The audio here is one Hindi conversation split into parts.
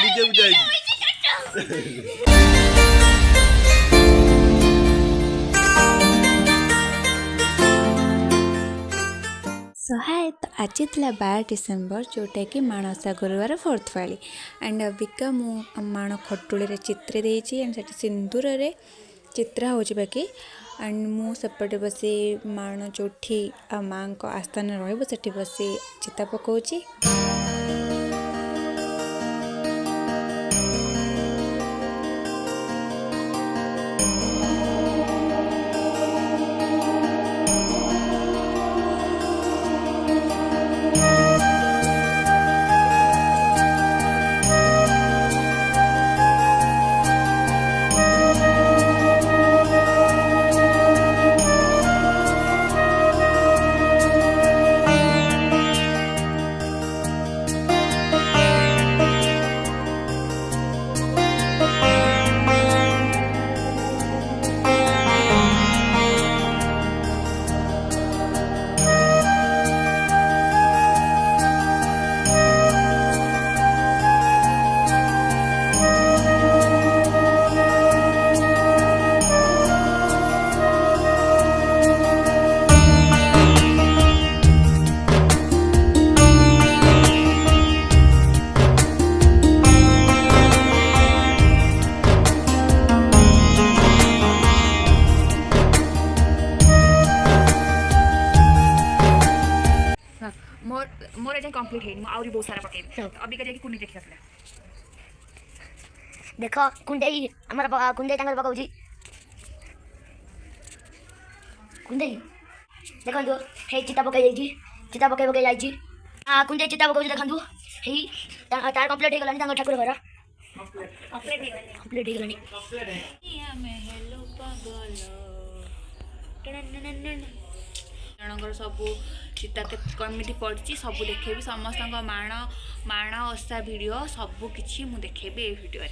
डीजे बुझाई सो हाय तो आज थी 12 डिसेम्बर जोटा कि माणसा गुरुवार फोर्थ पाली एंड अबिका मु माण खटुली चित्र देती एंड से सिंदूर रे चित्र हो बाकी एंड मु सेपटे बसी माण जो माँ को आस्थान रही बसी चिता पकाउची। मोर एजे कंप्लीट है आउरी बहुत सारा पकेन अभी का जाके कुनी देखि सकला देखो कुंडई हमर कुंडई टांगल पकाउची कुंडई देखंतु हे चिता पकाई जाइची आ कुंडई चिता पकाउची देखंतु हे तार कंप्लीट हे गलानी तांग ठाकुर घर कंप्लीट हे गलानी हमें हेलो पागल जनकर सब चिता के कमिटी पड़ी सब देखेबी समस्त माण ओषा वीडियो सब किछि मु देखेबी ए वीडियो रे।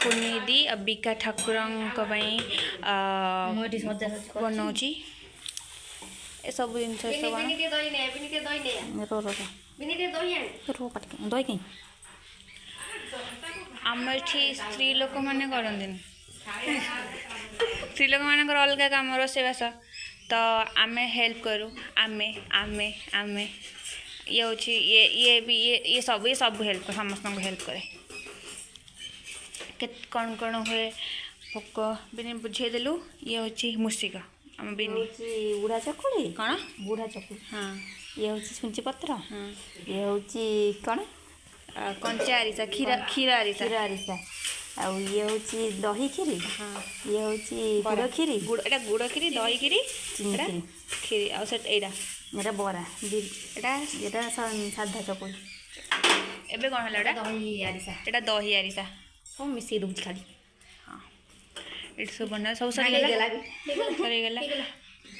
कुनीदी अबिका ठाकुरंक पई बनाउची ए सब जिनस दही आम ये स्त्री लोक मैंने करते स्त्री लोक मान अलग कम रोषेबास तो आम हेल्प करूँ आमे आमे आमे ये हूँ ये भी ये सब हेल्प कर समस्त हेल्प करे कौन कौन हुए भोक बिनी बुझेदेलु ये हूँ मूसिक आम बिनी बुढ़ा चकुड़ी कौन बुढ़ा चकुड़ी हाँ ये हूँ छुंची पत्र हाँ ये हूँ कौन कंचा आरिसा क्षीर आरिसा आउ ये हूँ दही खीरी हाँ ये हूँ गुड़ खीरी गुड़ खीरी दही खीरी चीनी खीरी खीरी आउ से एटा एटा बरा एटा साधा चकुड़ी एबे कौन है एटा दही आरिसा एटा दही आरिसा सब मिसई दूसरी खाली हाँ ये सब बना सब सरीगला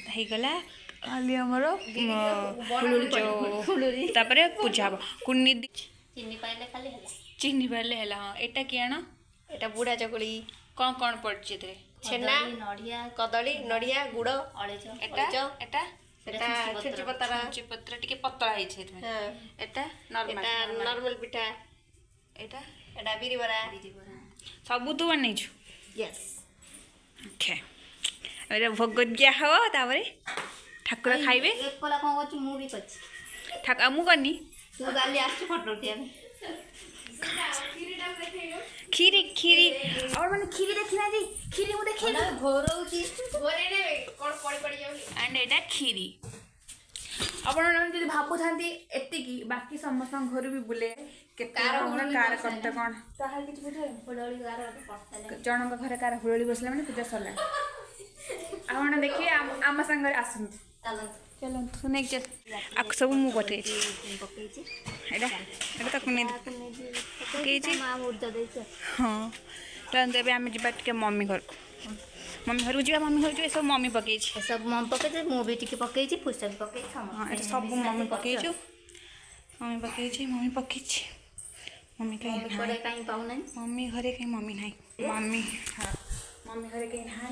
ହେଇଗଲା ଖାଲି ଆମର ତାପରେ ପୂଜା ହବ କୁନି ଚିନି ପାଇଲେ ହେଲା ହଁ ଏଟା କି ଆଣ एटा बुढ़ा चकुड़ी କଣ ପଡିଛି ଏଥିରେ छेना कदली नड़िया गुड़ ଏଟା ଏଟା एटा छुंची पत्रा ପତ୍ର ଟିକେ ପତଳା ହେଇଛି ଏଥିରେ ଏଟା नॉर्मल पिठा ଏଟା एटा बिरी बरा ସବୁ ତୁ ବନେଇଛୁ यस ओके अरे भोग दिया हो तापरे ठाकुर खाइबे एकला कोन करछु मु भी करछि ठाकुर मु करनी तू गाली आछ फोटो उठिया खीरी खीरी और माने खीरी देखिना जी खीरी मु देखि ना घोरौची घोरे ने कोन पड़ी पड़ी जाउ एंड एटा खीरी अपन जदि भाबु थांती एतिकी बाकी समस्त घर भी बुले केते कार करते कोन ताहा किछ बुझे फडोली कार करते जनक घर कार हुळोली बसला माने पूजा सरला आपण देखि आम संग आसु चलो तू नेक चल आक सब मु पठे एटा एटा तक ने पकेछि मां मुर्दा देछ हां तो देबे हम जिबा के मम्मी घर मम्मी घर जीवा मम्मी घर जो सब मम्मी पकेछि सब मम्मी पकेछि मु भी टिके पकेछि फुस्टा भी पकेछि हां एटा सब मम्मी पकेछु मम्मी पकेछि मम्मी कहीं घरे कहीं पाऊना मम्मी घरे कहीं मम्मी नहीं मम्मी हाँ मम्मी घरे कहीं ना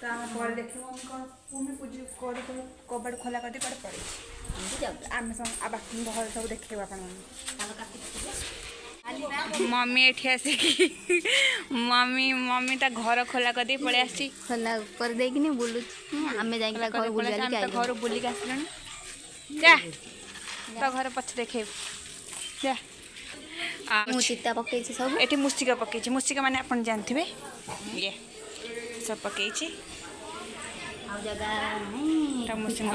तो आम पर देखिए मम्मी कौन मम्मी पूजा कर कबाड़ खोला कर पड़े पड़े आम सब बाकी घर सब देखे आप मम्मी एठी आसिकी मम्मी मम्मी ता घर खोला कर पड़े आसी खोला कर देकी नहीं बुलु आमे जाइला घर बुली घर बुलिक आसलुनी जा तो घर पछ देखे जा मु चिता पकई सब एठी मुस्तिका पकई मुस्तिका माने अपन जानथिबे ये सब पकई आ जगह नहीं ता मुस्तिका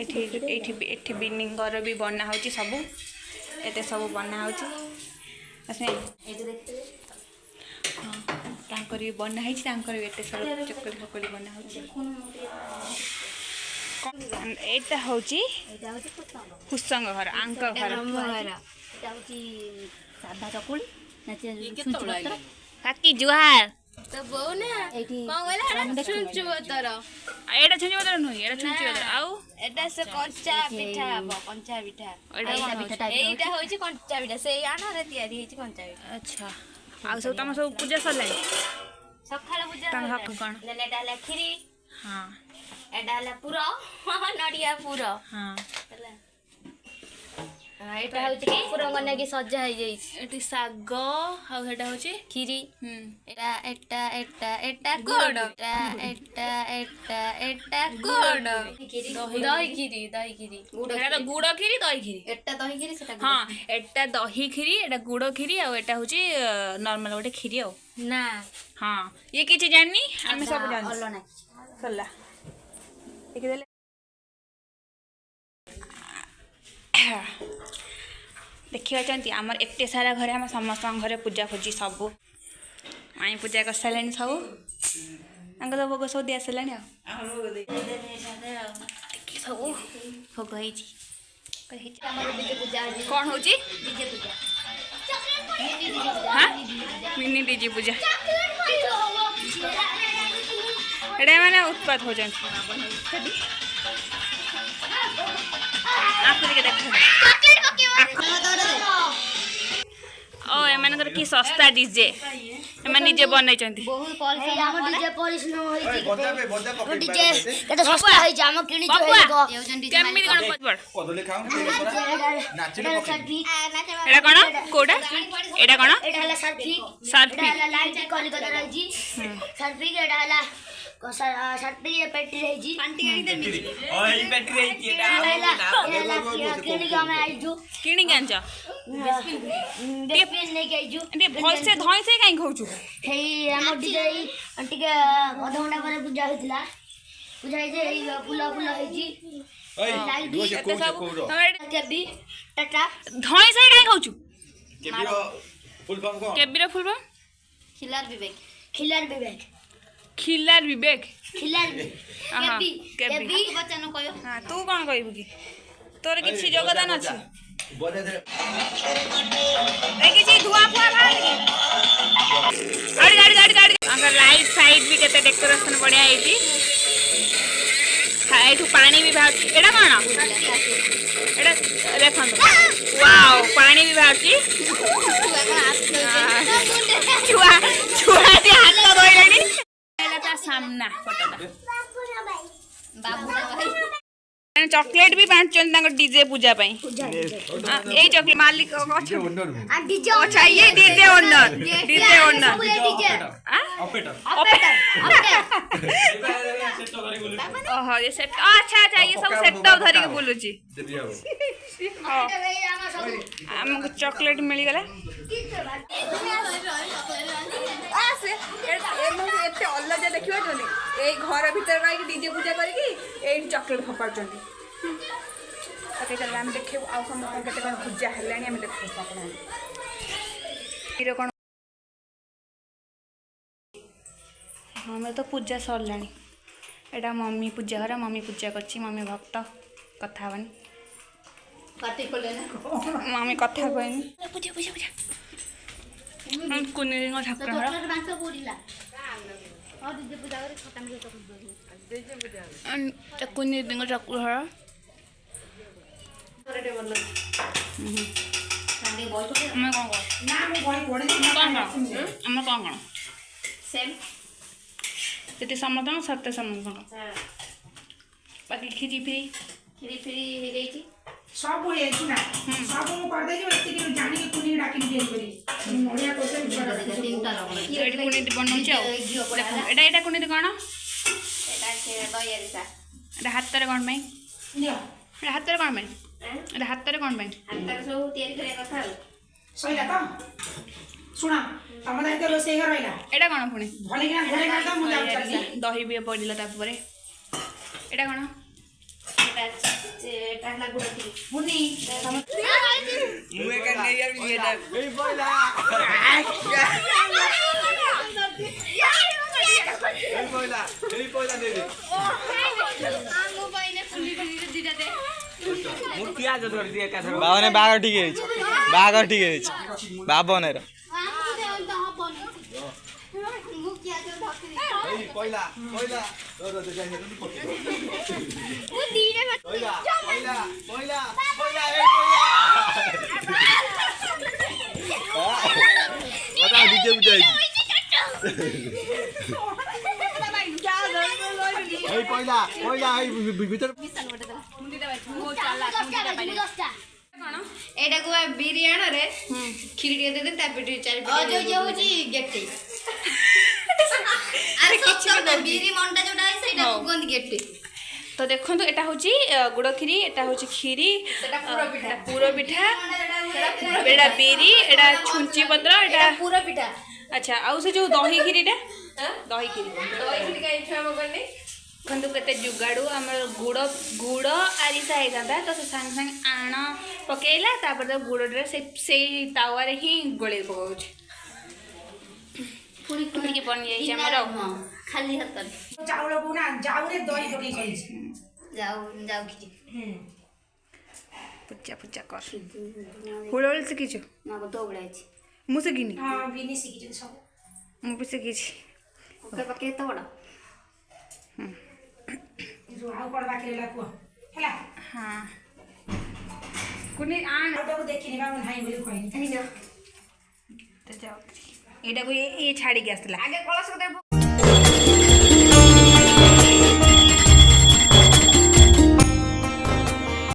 एठी एठी एठी बिनिंग घर भी बना होची सब एते सब बना होची असने एते देखते हां तांकर भी बना हिची तांकर भी एते सब चक्कर फकली बना होची एटा होची कुसंग घर आंक घर साधा चकुली काकी जुहार तो बहु ना एठी कौन कहला छुंचु बतर एटा छुंची बदल नुई एटा छुंची बदल आउ एटा से कंचा पिठा हबो कंचा पिठा एटा पिठा टाइप एटा होची कंचा पिठा से आना रे तयारी होची कंचा पिठा अच्छा आउ सब तम सब पूजा सरलाई सखाळे पूजा तां हक कोन लेले डाला खीरी हां एटा हला पुरो नडिया पुरो हां एटा होची कि पुरो गने की सज्जा हो जाई एटी साग हाउ हेटा होची खीरी एटा एटा एटा एटा गुड़। एटा एटा एटा एटा गुड़ दही खीरी एटा तो गुड़ खीरी दही खीरी एटा दही खीरी सेटा हाँ एटा दही खीरी एटा गुड़ खीरी आ एटा होची नॉर्मल गोटे खीरी आ ना हाँ ये किछि जाननी हमें सब जान अल्लो ना सरला एक देले देखिए चाहती आमर एते सारा घरे आम समस्त घरे पूजा पूजी सब आई पूजा कर सारे सब तो भोग सब दिया सारे सब भोग कौन हो हाँ मिनी डीजे पूजा एटा मैंने उत्पात हो जाए ओ एमानकर की सस्ता डीजे एमान निजे बनई चंती बहुत परिश्रम हम डीजे परिश्रम होई डीजे केते सस्ता होई जाम किनी जो हेई गो केमी कोन पदबड़ कदले खाऊ नाचिले पकड़ी एटा कोन कोडा एटा कोन एटा हला सर्फी सर्फी एटा हला लाइट कॉल कर रही जी सर्फी एटा हला सर्फी ये पेटी रही जी पांटी गाड़ी दे ओए बैटरी रही की एला किनी के हम आई जो किनी के आंचा डेपिन नहीं के आई जो एटे भल से धई से काई खाउछु हेई हम डीजे अंटी के आधा घंटा पर पूजा होइतिला पूजा हे जे फुला फुला हे जी ओए दो से को केबी टाटा धई से काई खाउछु केबिरो फुल फॉर्म को केबिरा फुलबा खिलार विवेक खिलार विवेक खिलार विवेक खिलार आहा केबी केबी केबी बच्चानो कयो हां तू कोन कहबु की तोर किछि योगदान अछि बजे दे ए किछि धुआ फुआ बाहर गाड़ी गाड़ी गाड़ी गाड़ी अगर राइट साइड भी केते डेकोरेशन बढ़िया हेची एठू पानी भी बाहर एडा कोन एडा देखन वाओ पानी भी बाहर छी छुआ छुआ दे हाथ धोइलेनी एला ता सामना फोटोटा बाबू भाई चॉकलेट भी बांटचन तांको डीजे पूजा पई ए चॉकलेट मालिक अच्छा आ डीजे अच्छा ये डीजे ओनर डीजे ऑपरेटर ओहो ये सेट अच्छा अच्छा ये सब सेटअप धरि के बोलुची देबिया हमको चॉकलेट मिली गला आसे एते अलग देखियो जनी ए घर भीतर रही डीजे पूजा करी की ए चॉकलेट फपाड़ चंदी ओके चल हम देखे आ समस्त केते कोन पूजा हलानी हम देखो आपण कोन हमें तो पूजा सरलानी एटा मम्मी पूजा करा मम्मी पूजा करची मम्मी भक्त कथा हवनी पार्टी खोले ना मम्मी कथा कहनी पूजा पूजा पूजा कुनी रिंग ठाकुर घर मांस पूरीला और डीजे पूजा करे खटा में तो कुनी रिंग ठाकुर घर ଆମେ କ'ଣ କର ଆମେ କ'ଣ ସେମ୍ ସେଠି ସମସ୍ତଙ୍କ ସତ୍ୟ ସମସ୍ତଙ୍କ ବାକି କ୍ଷୀରି ଫିରି କ୍ଷୀରି ଫିରି ହେଇଯାଇଛି। ସବୁ ହେଇଛି ନା ସବୁ ମୁଁ କରିଦେଇଛି ଏତିକି ଜାଣିକି ପୁଣି ଡାକିକି ତିଆରି କରିବି ନଡ଼ିଆ କୋଷେ ତିନିଟା ରକମ ଏଇଠି କୁଣିତି ବନଉଛି ଆଉ ଦେଖ ଏଇଟା କୁଣିତି କ'ଣ ଏଇଟା ଦହି ଆରିସା ଏଇଟା ହାତରେ କ'ଣ ପାଇଁ ନିଅ ଏଇଟା ହାତରେ କ'ଣ ପାଇଁ ଏଇଟା ହାତରେ କ'ଣ ପାଇଁ ହାତରେ ସବୁ ତିଆରି କରିବା କଥା ଆଉ ସଇଲା ତ ଶୁଣ ତମ ଦାୟିତ୍ୱ ରୋଷେଇ ଘର ରହିଲା ଏଇଟା କ'ଣ ପୁଣି ଭଲିକିନା ଘୋଡ଼େଇ କାଢ଼ିଦବ ମୁଁ ଯାଉଛି ଦହି ବି ପଡ଼ିଲା ତାପରେ ଏଇଟା କ'ଣ ଏଟା ହେଲା ଗୁଡ଼ କ୍ଷୀରି ମୁନି ମୁଁ ଏକା ନେଇ ଯାଉଛି ଏଟା ଏଇ ପଇଲା ଏଇ ପଇଲା ଦେଇ ଦେ ମୁଁ ପିଆଜ ଧରିଛି ଏକାଥରେ ବାବନ ବାହାଘର ଠିକ ହେଇଛି ବାହାଘର ଠିକ ହେଇଛି ବାବନର ଏଇ ପଇଲା ପଇଲା ତୋର ଦେଖା ହେଉନି ପକେଇ ପଇଲା ପଇଲା ପଇଲା ପଇଲା ଏଇ ପଇଲା ଓଟା DJ ବୁଝାଇ ଏଇ ପଇଲା ପଇଲା ଏଇ ଭିତରେ ଏଇଟାକୁ ବିରି ଆଣରେ କ୍ଷୀରି ଟିକେ ଦେଇଦେବି ତା ପିଠି ଚାରି ହଉଛି ଗେଟି ଆରେ କିଛି ବିରି ମଣ୍ଡା ଯୋଉଟା ସେଇଟା କୁହନ୍ତି ଗେଟି। ତ ଦେଖନ୍ତୁ ଏଟା ହେଉଛି ଗୁଡ଼ କ୍ଷୀରି ଏଟା ହେଉଛି କ୍ଷୀରି ପୁର ପିଠା ଏଟା ବିରି ଏଟା ଛୁଞ୍ଚି ପତ୍ର ଏଟା ପୁର ପିଠା ଆଚ୍ଛା ଆଉ ସେ ଯେଉଁ ଦହି କ୍ଷୀରିଟା ଦହି କ୍ଷୀରି ଦେଖନ୍ତୁ କେତେ ଯୁଗାଡ଼ୁ ଆମର ଗୁଡ଼ ଆରିସା ହେଇଥାନ୍ତା ତ ସେ ସାଙ୍ଗେ ସାଙ୍ଗେ ଆଣ ପକେଇଲା ତାପରେ ତ ଗୁଡ଼ରେ ସେଇ ତାୱାରେ ହିଁ ଗୋଳେଇ ପକାଉଛି ଟିକେ ବନିଯାଇଛି ଆମର ଖାଲି ହାତରେ ଚାଉଳକୁ ନା ଜାଉରେ ଦହି ପକେଇ କରିଛି ଯାଉ କ୍ଷୀରି ପୂଜା ପୂଜା କର ହୁଳହୁଳି ଶିଖିଛୁ ନା ତ ଉଡ଼ାଇଛି ମୁଁ ଶିଖିନି ହଁ ବିନି ଶିଖିଛନ୍ତି ସବୁ ମୁଁ ବି ଶିଖିଛି ଓକେ ପକେଇ ଏତେ ବଡ଼ ଆଉ କ'ଣ ବାକି ରହିଲା କୁହ ହେଲା ହଁ କୁନି ଆଣ ଆଉ ତାକୁ ଦେଖିନି ବା ମୁଁ ନାହିଁ ବୋଲି କହିନି ତ ଯାଉ ଏଇଟାକୁ ଇଏ ଛାଡ଼ିକି ଆସିଥିଲା ଆଗେ କଳସ